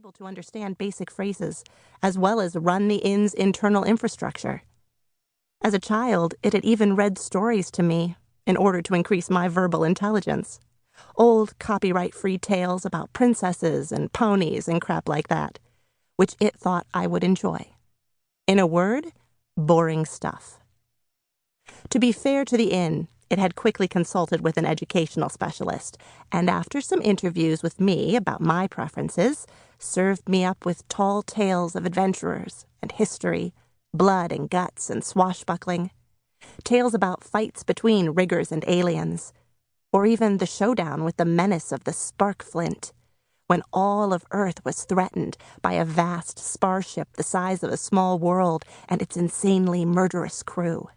able to understand basic phrases, as well as run the inn's internal infrastructure. As a child, it had even read stories to me in order to increase my verbal intelligence. Old copyright-free tales about princesses and ponies and crap like that, which it thought I would enjoy. In a word, boring stuff. To be fair to the inn, it had quickly consulted with an educational specialist, and after some interviews with me about my preferences, served me up with tall tales of adventurers and history, blood and guts and swashbuckling, tales about fights between riggers and aliens, or even the showdown with the menace of the spark flint, when all of Earth was threatened by a vast starship the size of a small world and its insanely murderous crew.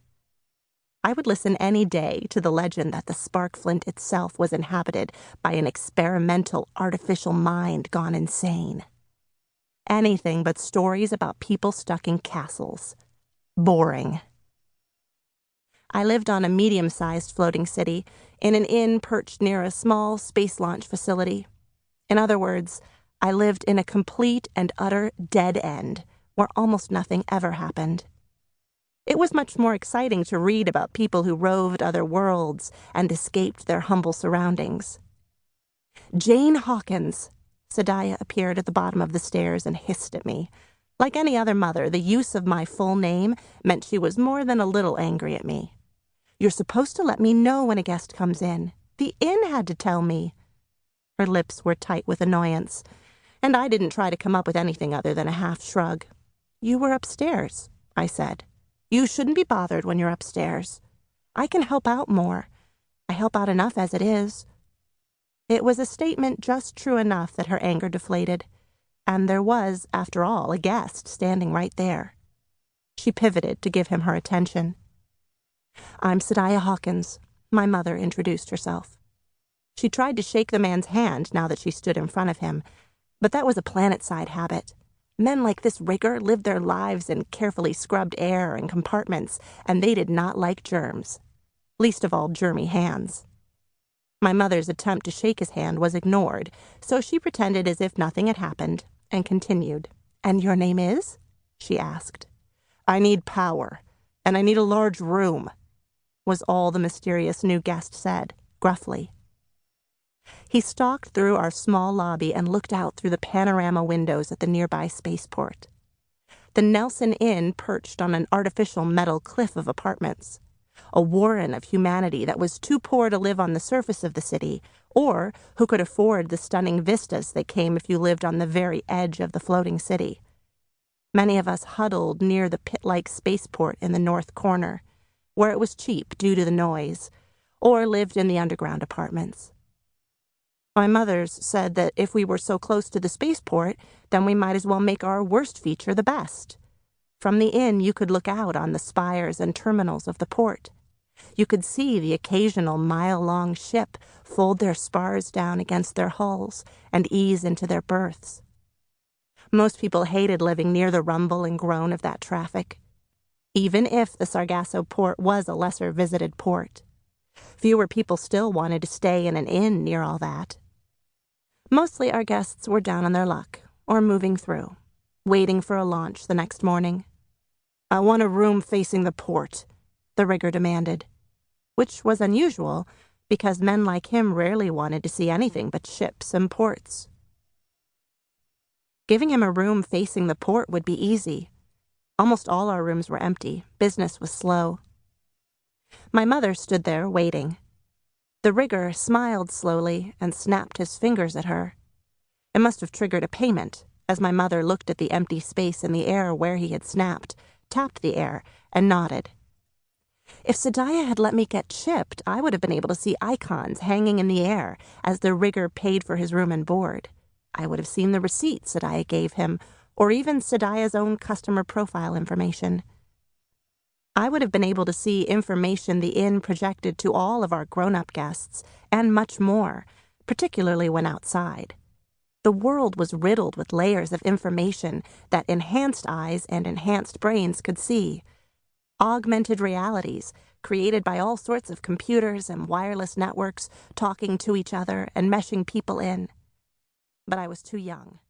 I would listen any day to the legend that the spark flint itself was inhabited by an experimental artificial mind gone insane. Anything but stories about people stuck in castles. Boring. I lived on a medium-sized floating city in an inn perched near a small space launch facility. In other words, I lived in a complete and utter dead end where almost nothing ever happened. It was much more exciting to read about people who roved other worlds and escaped their humble surroundings. Jane Hawkins. Sadiah appeared at the bottom of the stairs and hissed at me. Like any other mother, the use of my full name meant she was more than a little angry at me. "You're supposed to let me know when a guest comes in. The inn had to tell me." Her lips were tight with annoyance, and I didn't try to come up with anything other than a half shrug. "You were upstairs," I said. "You shouldn't be bothered when you're upstairs. I can help out more. I help out enough as it is." It was a statement just true enough that her anger deflated, and there was, after all, a guest standing right there. She pivoted to give him her attention. "I'm Sadiah Hawkins," my mother introduced herself. She tried to shake the man's hand now that she stood in front of him, but that was a planet-side habit. Men like this rigger lived their lives in carefully scrubbed air and compartments, and they did not like germs. Least of all, germy hands. My mother's attempt to shake his hand was ignored, so she pretended as if nothing had happened, and continued. "And your name is?" she asked. "I need power, and I need a large room," was all the mysterious new guest said, gruffly. He stalked through our small lobby and looked out through the panorama windows at the nearby spaceport. The Nelson Inn perched on an artificial metal cliff of apartments, a warren of humanity that was too poor to live on the surface of the city, or who could afford the stunning vistas that came if you lived on the very edge of the floating city. Many of us huddled near the pit-like spaceport in the north corner, where it was cheap due to the noise, or lived in the underground apartments. My mother's said that if we were so close to the spaceport, then we might as well make our worst feature the best. From the inn, you could look out on the spires and terminals of the port. You could see the occasional mile-long ship fold their spars down against their hulls and ease into their berths. Most people hated living near the rumble and groan of that traffic, even if the Sargasso port was a lesser-visited port. Fewer people still wanted to stay in an inn near all that. Mostly our guests were down on their luck, or moving through, waiting for a launch the next morning. "I want a room facing the port," the rigger demanded, which was unusual because men like him rarely wanted to see anything but ships and ports. Giving him a room facing the port would be easy. Almost all our rooms were empty. Business was slow. My mother stood there waiting. The rigger smiled slowly and snapped his fingers at her. It must have triggered a payment, as my mother looked at the empty space in the air where he had snapped, tapped the air, and nodded. If Sadiah had let me get chipped, I would have been able to see icons hanging in the air as the rigger paid for his room and board. I would have seen the receipts Sadiah gave him, or even Sadiah's own customer profile information. I would have been able to see information the inn projected to all of our grown-up guests, and much more, particularly when outside. The world was riddled with layers of information that enhanced eyes and enhanced brains could see. Augmented realities, created by all sorts of computers and wireless networks, talking to each other and meshing people in. But I was too young.